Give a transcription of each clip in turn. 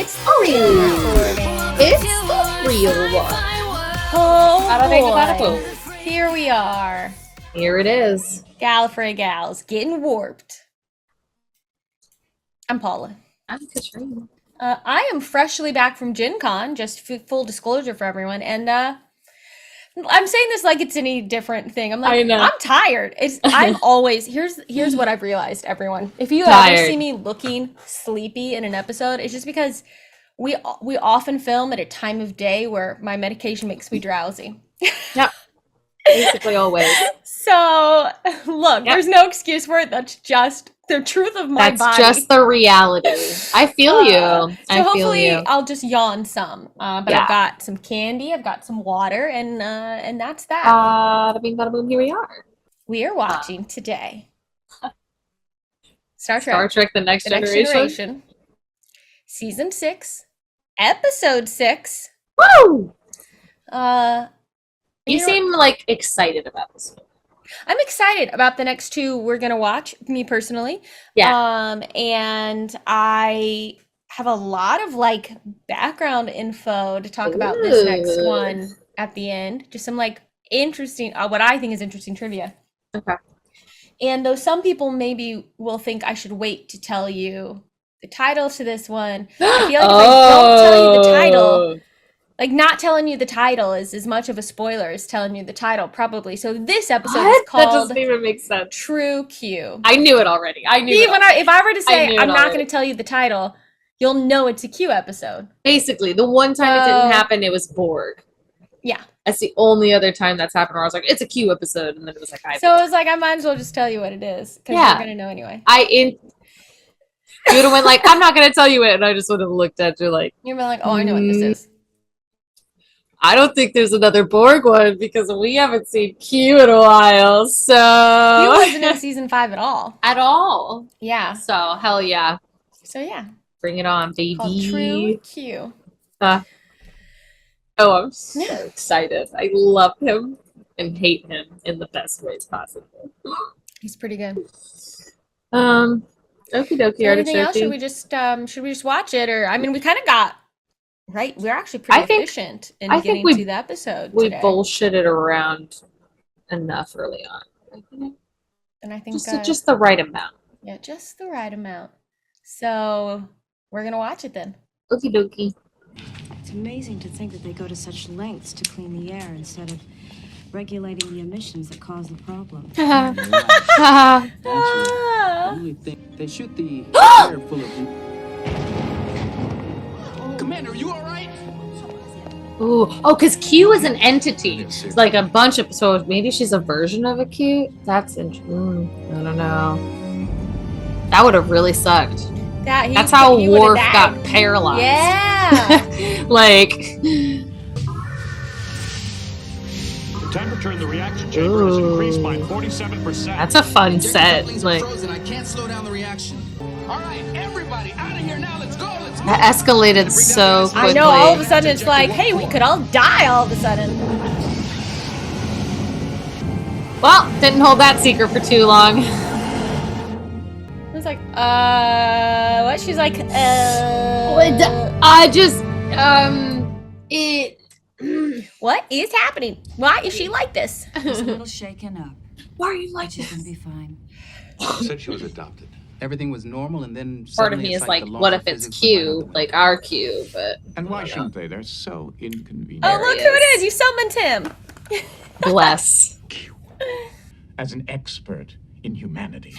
It's the real recording. It's the real one. Oh, I don't think about it. boy. Here we are. Here it is. Gallifrey gals getting warped. I'm Paula. I'm Katrina. I am freshly back from Gen Con, just full disclosure for everyone. And I'm saying this like it's any different thing. I'm like, I'm tired. I'm always, here's what I've realized, everyone. If you ever see me looking sleepy in an episode, it's just because we often film at a time of day where my medication makes me drowsy. Yep. Basically always. So, look, there's no excuse for it. That's just the truth of my body. That's just the reality. I feel you. So hopefully I'll just yawn some. But I've got some candy, I've got some water, and that's that. Bada bing, bada boom, here we are. We are watching today Star Trek, The Next Generation. Season 6, Episode 6. Woo! You seem like excited about this one. I'm excited about the next two we're gonna watch, me personally. Yeah. And I have a lot of like background info to talk about this next one at the end. Just some like interesting, what I think is interesting trivia. Okay. And though some people maybe will think I should wait to tell you the title to this one, I feel like if I don't tell you the title, like not telling you the title is as much of a spoiler as telling you the title, probably. So this episode is called That doesn't even make sense. True Q. I knew it already. If I were to say I'm not going to tell you the title, you'll know it's a Q episode. Basically, the one time it didn't happen, it was Borg. Yeah. That's the only other time that's happened where I was like, it's a Q episode, and then it was like, So it was like, I might as well just tell you what it is, because you're going to know anyway. You would have went like, I'm not going to tell you it, and I just would have looked at you like... You'd be like, oh, I know what this is. I don't think there's another Borg one because we haven't seen Q in a while, so... Q wasn't in season 5 at all. At all. Yeah. So, hell yeah. So, yeah. Bring it on, baby. Called True Q. I'm so excited. I love him and hate him in the best ways possible. He's pretty good. Okie dokie. Anything else? Should we just watch it? Or, I mean, we kind of got... Right, we're actually pretty efficient in getting to the episode we today. Bullshitted around enough early on. And I think just the right amount. Yeah, just the right amount. So we're gonna watch it then. Okie dokie. It's amazing to think that they go to such lengths to clean the air instead of regulating the emissions that cause the problem. Only thing they shoot the air full of. Commander, are you all right? Ooh, because Q is an entity. It's like a bunch of, so maybe she's a version of a Q? That's interesting. I don't know. That would have really sucked. That's how Worf got paralyzed. Yeah. The temperature in the reaction chamber has increased by 47%. That's a fun set. Like, I can't slow down the reaction. All right, everybody, out of here now. Let's go. That escalated so quickly. I know, all of a sudden it's like, hey, we could all die all of a sudden. Well, didn't hold that secret for too long. It's like, what? She's like, what is happening? Why is she like this? She's a little shaken up. Why are you like She's gonna be fine. She said she was adopted. Everything was normal, and then part of me is like, what if it's Q, like our Q? But and why shouldn't they? They're so inconvenient. Oh, look who it is! You summoned him. Bless. Q. As an expert in humanity,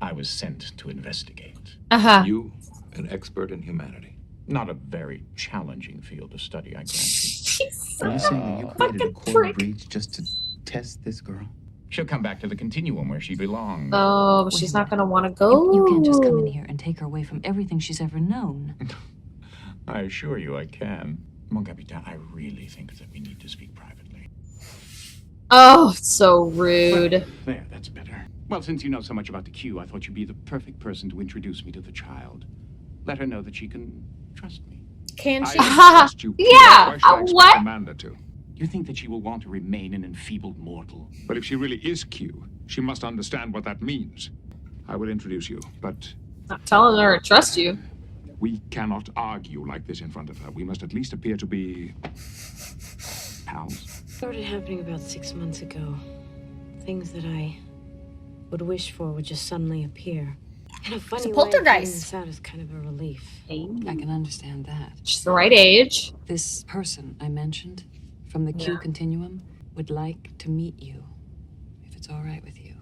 I was sent to investigate. You, an expert in humanity. Not a very challenging field of study, I grant you. Are you saying that you created a coral breach just to test this girl? She'll come back to the continuum where she belongs. Oh, but she's not going to want to go. You can't just come in here and take her away from everything she's ever known. I assure you I can. Mon Capitaine, I really think that we need to speak privately. Oh, it's so rude. Well, there, that's better. Well, since you know so much about the Q, I thought you'd be the perfect person to introduce me to the child. Let her know that she can trust me. Can she? Trust you. Yeah. Why should I expect What? Amanda to? You think that she will want to remain an enfeebled mortal? But if she really is Q, she must understand what that means. I will introduce you, but Not telling her to trust you. we cannot argue like this in front of her. We must at least appear to be pals. Started happening about 6 months ago. Things that I would wish for would just suddenly appear. In a funny way, poltergeist. finding this out is kind of a relief. I can understand that. She's the right age. This person I mentioned from the Q continuum would like to meet you, if it's all right with you.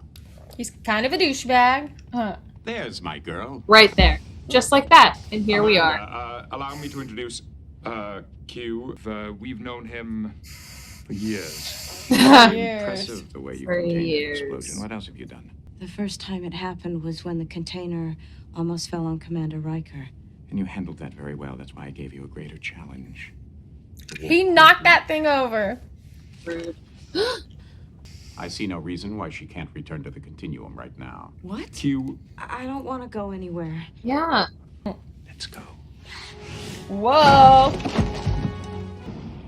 He's kind of a douchebag. Huh. There's my girl. Right there. Just like that. And here we are. Allow me to introduce Q. We've known him for years. Impressive the way you For contained the years. explosion. What else have you done? The first time it happened was when the container almost fell on Commander Riker. And you handled that very well. That's why I gave you a greater challenge. He knocked that thing over. Rude. I see no reason why she can't return to the continuum right now. What? Q, I don't want to go anywhere. Yeah. let's go. Whoa.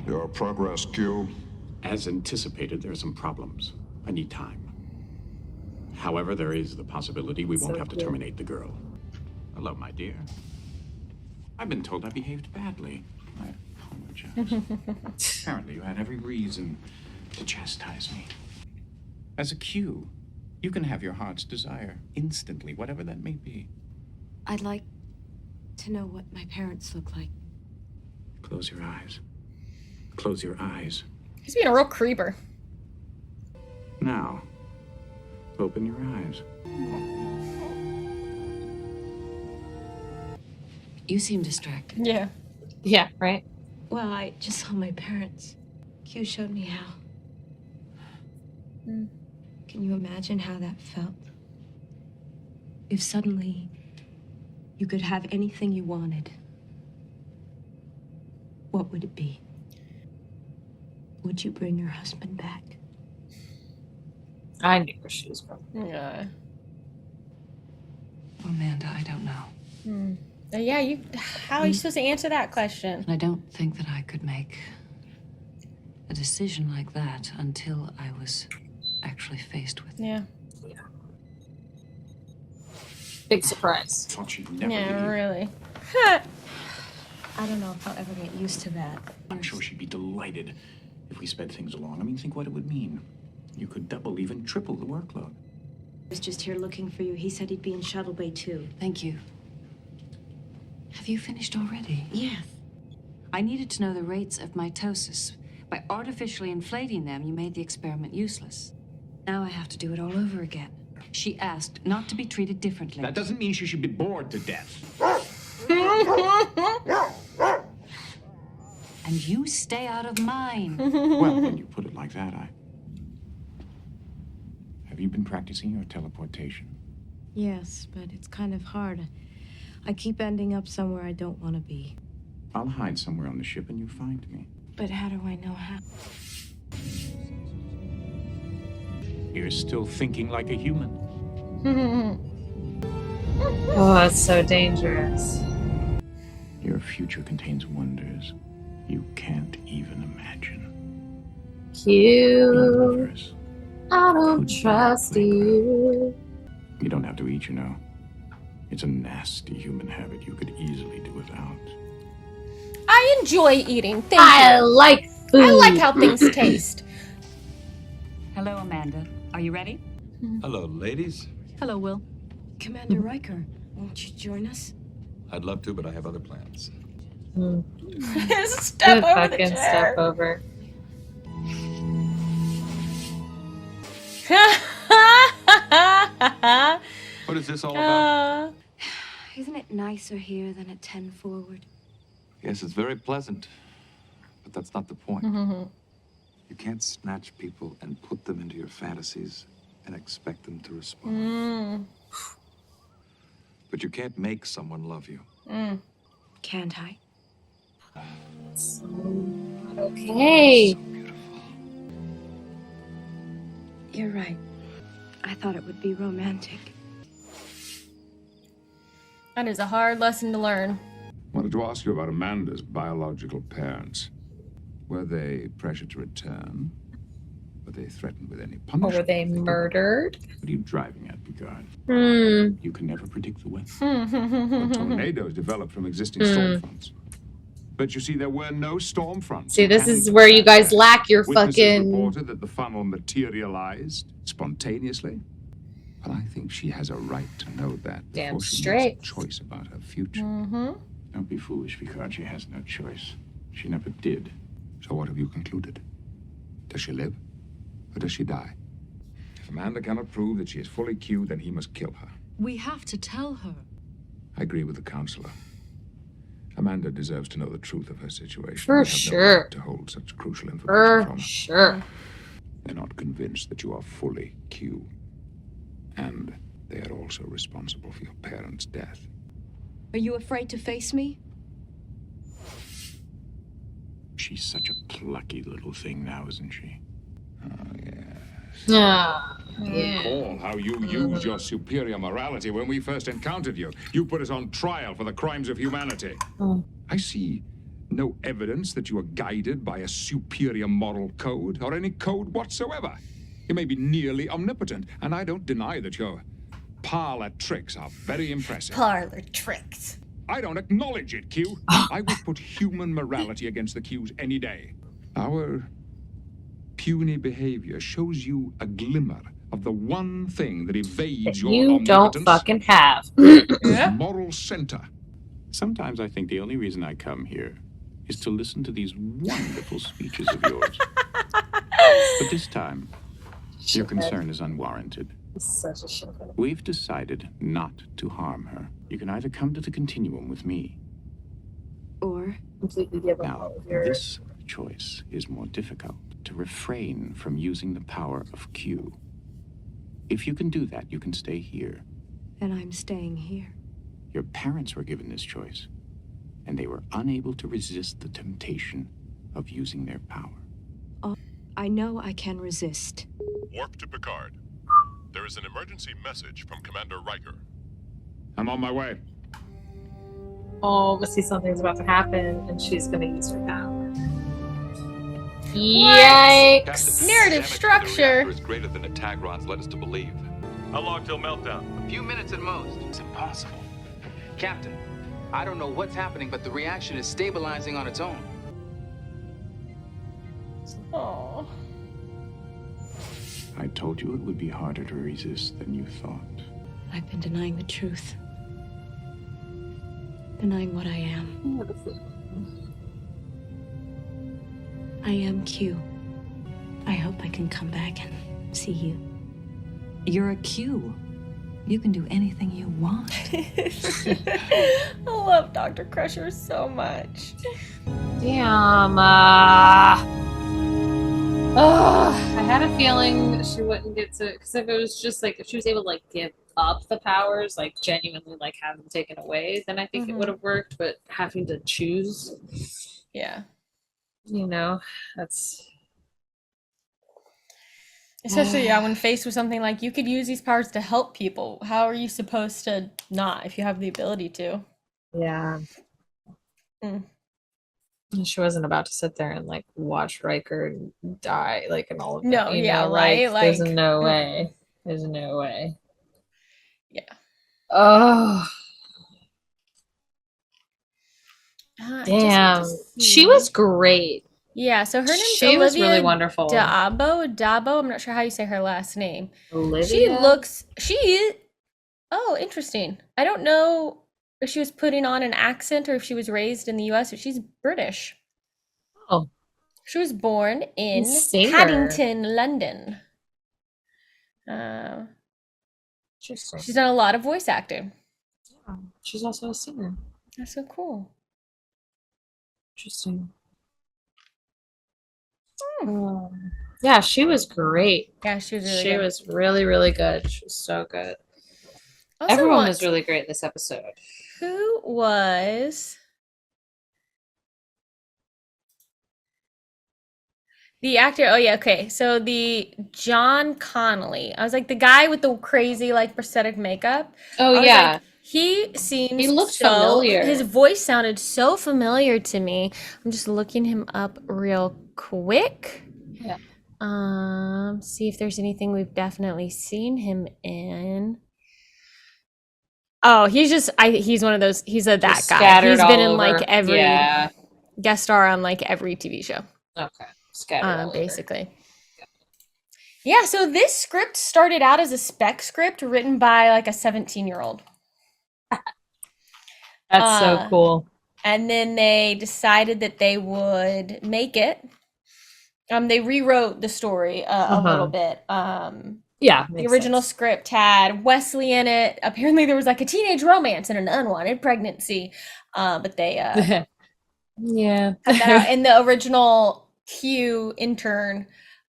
Your progress, Q. As anticipated, there are some problems. I need time. However, there is the possibility we won't have to terminate the girl. Hello, my dear. I've been told I behaved badly. I apologize. Apparently, you had every reason to chastise me. As a Q, you can have your heart's desire instantly, whatever that may be. I'd like to know what my parents look like. Close your eyes. Close your eyes. He's being a real creeper. Now, open your eyes. You seem distracted. Yeah. Yeah, right? Well, I just saw my parents. Q showed me how. Can you imagine how that felt? If suddenly you could have anything you wanted, what would it be? Would you bring your husband back? I knew where she was from. Yeah. Amanda, I don't know. Yeah, you. How are you supposed to answer that question? I don't think that I could make a decision like that until I was actually faced with it. Yeah. Big surprise. Thought she'd never Yeah, leave. really. I don't know if I'll ever get used to that. I'm sure she'd be delighted if we sped things along. I mean, think what it would mean. You could double, even triple the workload. I was just here looking for you. He said he'd be in Shuttle Bay too. Thank you. Have you finished already? Yes. I needed to know the rates of mitosis. By artificially inflating them, you made the experiment useless. Now I have to do it all over again. She asked not to be treated differently. That doesn't mean she should be bored to death. And you stay out of mine. Well, when you put it like that, Have you been practicing your teleportation? Yes, but it's kind of hard. I keep ending up somewhere I don't want to be. I'll hide somewhere on the ship and you find me. But how do I know how? You're still thinking like a human. Oh, that's so dangerous. Your future contains wonders you can't even imagine. The Cute. universe. I don't Could be trust a playground. you. You don't have to eat, you know. It's a nasty human habit you could easily do without. I enjoy eating. Thank I you. like food. I like how things taste. Hello, Amanda. Are you ready? Hello, ladies. Hello, Will. Commander Riker, won't you join us? I'd love to, but I have other plans. Step Good over the fucking chair. step over. What is this all about? Isn't it nicer here than at 10 Forward? Yes, it's very pleasant, but that's not the point. You can't snatch people and put them into your fantasies and expect them to respond. But you can't make someone love you. Can't I? Okay. So beautiful. You're right. I thought it would be romantic. That is a hard lesson to learn. Wanted to ask you about Amanda's biological parents. Were they pressured to return? Were they threatened with any Or punishment? were they murdered? What are you driving at, Picard? Hmm. You can never predict the weather. Well, tornadoes developed from existing storm fronts. But you see, there were no storm fronts. See, this is where you guys lack your Witnesses fucking... reported that the funnel materialized spontaneously. But I think she has a right to know that Damn before she straight. makes a choice about her future. Don't be foolish, Picard. She has no choice. She never did. So what have you concluded? Does she live, or does she die? If Amanda cannot prove that she is fully Q, then he must kill her. We have to tell her. I agree with the counselor. Amanda deserves to know the truth of her situation. For We have no sure. right to hold such crucial information For from her. sure. They're not convinced that you are fully Q. And they are also responsible for your parents' death. Are you afraid to face me? She's such a plucky little thing now, isn't she? Ah, Recall how you used your superior morality when we first encountered you. You put us on trial for the crimes of humanity. I see no evidence that you are guided by a superior moral code or any code whatsoever. You may be nearly omnipotent, and I don't deny that your parlor tricks are very impressive. Parlor tricks. I don't acknowledge it, Q. I would put human morality against the Q's any day. Our puny behavior shows you a glimmer of the one thing that evades your you don't omnipotence. fucking have. Moral center. Sometimes I think the only reason I come here is to listen to these wonderful speeches of yours. But this time, your concern is unwarranted. Such a shit. We've decided not to harm her. You can either come to the continuum with me. Or Completely give up Now, all of your... this choice is more difficult. To refrain from using the power of Q. If you can do that, you can stay here. and I'm staying here. Your parents were given this choice, and they were unable to resist the temptation of using their power. I know I can resist. Warp to Picard. There is an emergency message from Commander Riker. I'm on my way. Oh, but see, something's about to happen, and she's gonna use her power. Yikes! Narrative structure. Is greater than the Tagrons led us to believe. How long till meltdown? A few minutes at most. It's impossible. Captain, I don't know what's happening, but the reaction is stabilizing on its own. Oh. I told you it would be harder to resist than you thought. I've been denying the truth. Denying what I am. I am Q. I hope I can come back and see you. You're a Q. You can do anything you want. I love Dr. Crusher so much. Damn. I had a feeling she wouldn't get to, because if it was just like, if she was able to like give up the powers, like genuinely like have them taken away, then I think it would have worked. But having to choose, yeah, you know, that's especially when faced with something like you could use these powers to help people. How are you supposed to not if you have the ability to? yeah. She wasn't about to sit there and like watch Riker die, like, and all of that. No, you yeah, know, right. There's Like, no way. There's no way. Yeah. Oh, I just damn. need to She see. was great. Yeah, so her name's She Olivia was really wonderful. Dabo. I'm not sure how you say her last name. Olivia? Oh, interesting. I don't know if she was putting on an accent or if she was raised in the US, but she's British. Oh. She was born in Singer. Paddington, London. Interesting. She's done a lot of voice acting. Yeah. She's also a singer. That's so cool. Interesting. Yeah, she was great. Yeah, she was really She good. was really, really good. She was so good. Also Everyone want- was really great this episode. Who was the actor? Oh yeah, okay. So the John Connolly. I was like the guy with the crazy like prosthetic makeup. Oh I was yeah. like, he seems He looked so familiar. His voice sounded so familiar to me. I'm just looking him up real quick. Yeah. See if there's anything we've definitely seen him in. Oh, he's one of those, he's that guy. He's been in like every guest star on like every TV show. Okay. Scattered all basically. over. Yeah, so this script started out as a spec script written by like a 17-year-old. That's so cool. And then they decided that they would make it. They rewrote the story a little bit. The original script had Wesley in it. Apparently there was like a teenage romance and an unwanted pregnancy. But they cut that out. And the original Q intern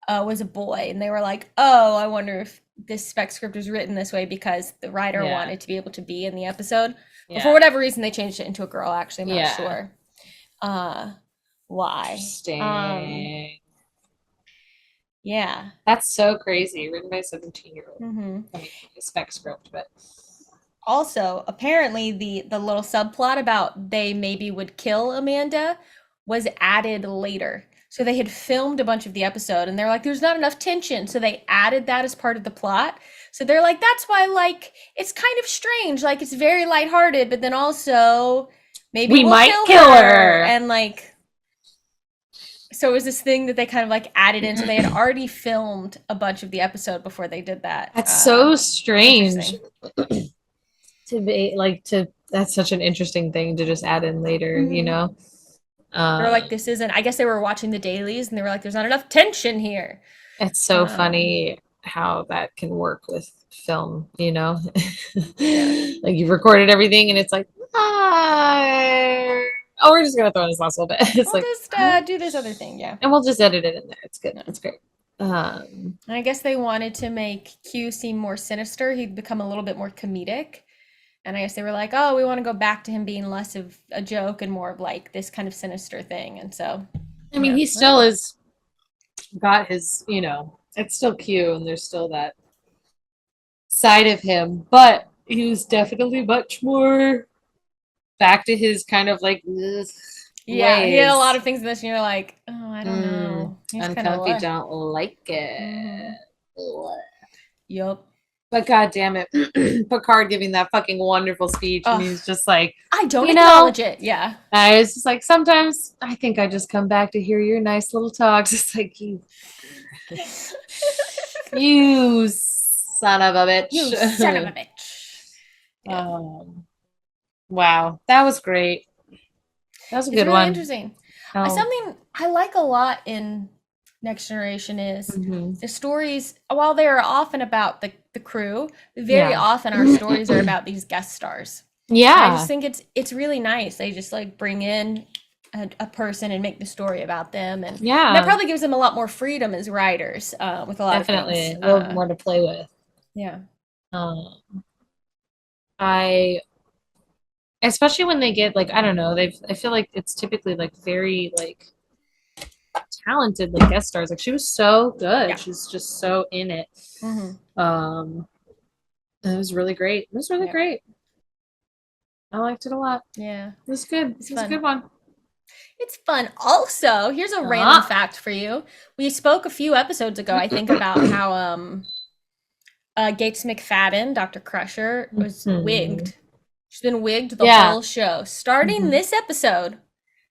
was a boy, and they were like, oh, I wonder if this spec script was written this way because the writer wanted to be able to be in the episode. But for whatever reason they changed it into a girl. Actually, I'm not sure why. Interesting. Yeah, that's so crazy. Written by a 17-year-old. I mean, a spec script, but also apparently the little subplot about they maybe would kill Amanda was added later. So they had filmed a bunch of the episode and they're like, there's not enough tension. So they added that as part of the plot. So they're like, that's why, like, it's kind of strange. Like, it's very lighthearted, but then also maybe we might kill her. And like, so it was this thing that they kind of like added in. So they had already filmed a bunch of the episode before they did that. That's so strange to be like, that's such an interesting thing to just add in later, you know? They're like, this isn't, I guess they were watching the dailies and they were like, there's not enough tension here. It's so funny how that can work with film, you know? Like you've recorded everything and it's like, oh, we're just gonna throw in this last little bit. It's we'll just do this other thing, and we'll just edit it in there. It's good. It's great. I guess they wanted to make Q seem more sinister. He'd become a little bit more comedic. And I guess they were like, oh, we want to go back to him being less of a joke and more of like this kind of sinister thing. And so, I mean, he still is got his, you know, it's still Q and there's still that side of him, but he was definitely much more back to his kind of like, ways. He had a lot of things in this and you're like, oh, I don't know. Uncomfy, don't like it. Yup. But god damn it, Picard giving that fucking wonderful speech, and he's just like, I don't acknowledge it. Yeah. I was just like, sometimes I think I just come back to hear your nice little talks. It's like you son of a bitch. You son of a bitch. Wow. That was great. That was a good really one. Interesting. Something I like a lot in Next Generation is the stories, while they're often about the crew, very often our stories are about these guest stars. Yeah. And I just think it's really nice. They just like bring in a person and make the story about them. And that probably gives them a lot more freedom as writers with a lot of things. A little more to play with. Yeah. Especially when they get like, I don't know, I feel like it's typically like very like talented like guest stars. Like she was so good. She's just so in it. It was really great. It was really great. I liked it a lot. Yeah. It was good. It was a good one. It's fun. Also, here's a random fact for you. We spoke a few episodes ago, I think, about how Gates McFadden, Dr. Crusher, was wigged. She's been wigged the whole show. Starting this episode,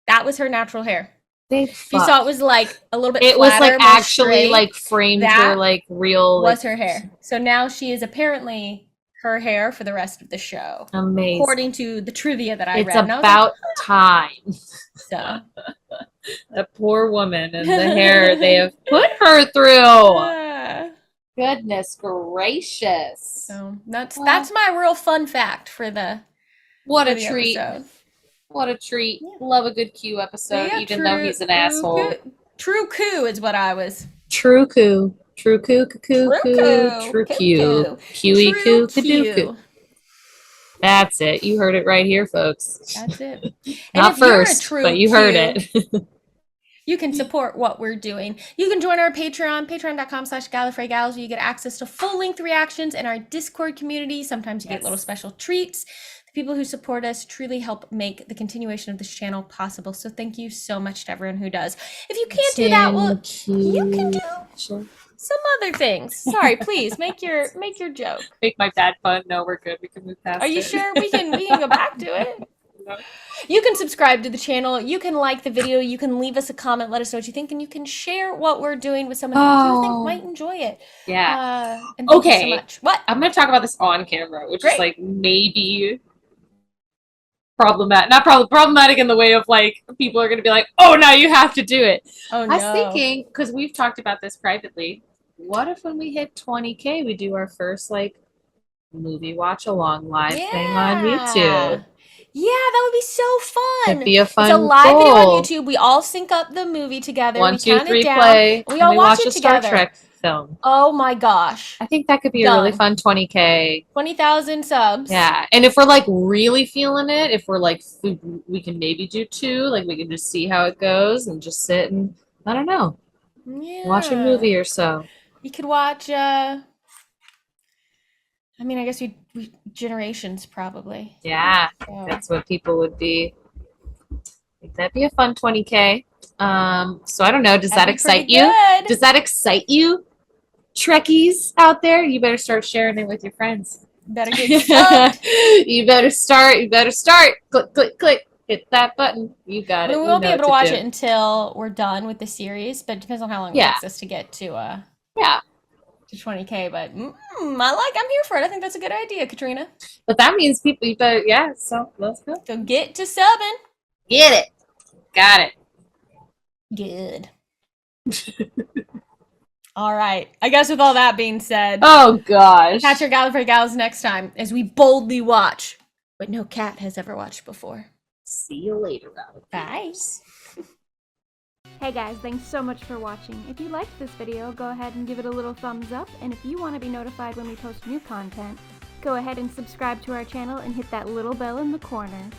that was her natural hair. You saw it was like a little bit flatter, was like actually straight. Like framed her like real was her hair. So now she is apparently her hair for the rest of the show. Amazing. According to the trivia that I read. It's about time. So that poor woman and the hair they have put her through. Goodness gracious. So that's my real fun fact for the what a treat. Episode. What a treat. Love a good Q episode, even though he's an asshole. True coup is what I was. True coup. True coup, True Q. QE coup, Kaduku. That's it. You heard it right here, folks. That's it. Not first, but you heard it. you can support what we're doing. You can join our Patreon, patreon.com/GallifreyGals, where you get access to full-length reactions in our Discord community. Sometimes you get little special treats. The people who support us truly help make the continuation of this channel possible. So thank you so much to everyone who does. If you can't do that, well, you can do some other things. Sorry, please make your joke. Make my bad pun. No, we're good. We can move past it. Are you sure? We can go back to it. You can subscribe to the channel, you can like the video, you can leave us a comment, let us know what you think, and you can share what we're doing with someone who you think might enjoy it. Yeah. And thank you so much. What? I'm going to talk about this on camera, which is like maybe problematic. Not problematic in the way of like people are going to be like, oh, now you have to do it. Oh, no. I was thinking, because we've talked about this privately, what if when we hit 20K, we do our first like movie watch along live thing on YouTube? Yeah, that would be so fun. It'd be a fun It's a live goal. video on YouTube. We all sync up the movie together. 1, we 2, count 3, it down. play. We all watch it a together. Star Trek film. Oh my gosh. I think that could be a really fun 20K. 20,000 subs. Yeah, and if we're like really feeling it, if we're like, we can maybe do 2. Like we can just see how it goes and just sit and, I don't know, watch a movie or so. You could watch, I mean, I guess we Generations probably. Yeah, that's what people would be. I think that'd be a fun 20K. So I don't know. Does that excite you? Does that excite you, Trekkies out there? You better start sharing it with your friends. Better get started. You better start. You better start. Click, click, click. Hit that button. You got it. We won't be able to watch it until we're done with the series, but it depends on how long it takes us to get to to 20K. But I'm here for it. I think that's a good idea, Katrina. But that means people, you better, so let's go. So get to subbing. Get it. Got it. Good. All right. I guess with all that being said. Oh, gosh. Catch your Gallifrey Gals next time as we boldly watch what no cat has ever watched before. See you later, Bye. Hey guys, thanks so much for watching. If you liked this video, go ahead and give it a little thumbs up, and if you want to be notified when we post new content, go ahead and subscribe to our channel and hit that little bell in the corner.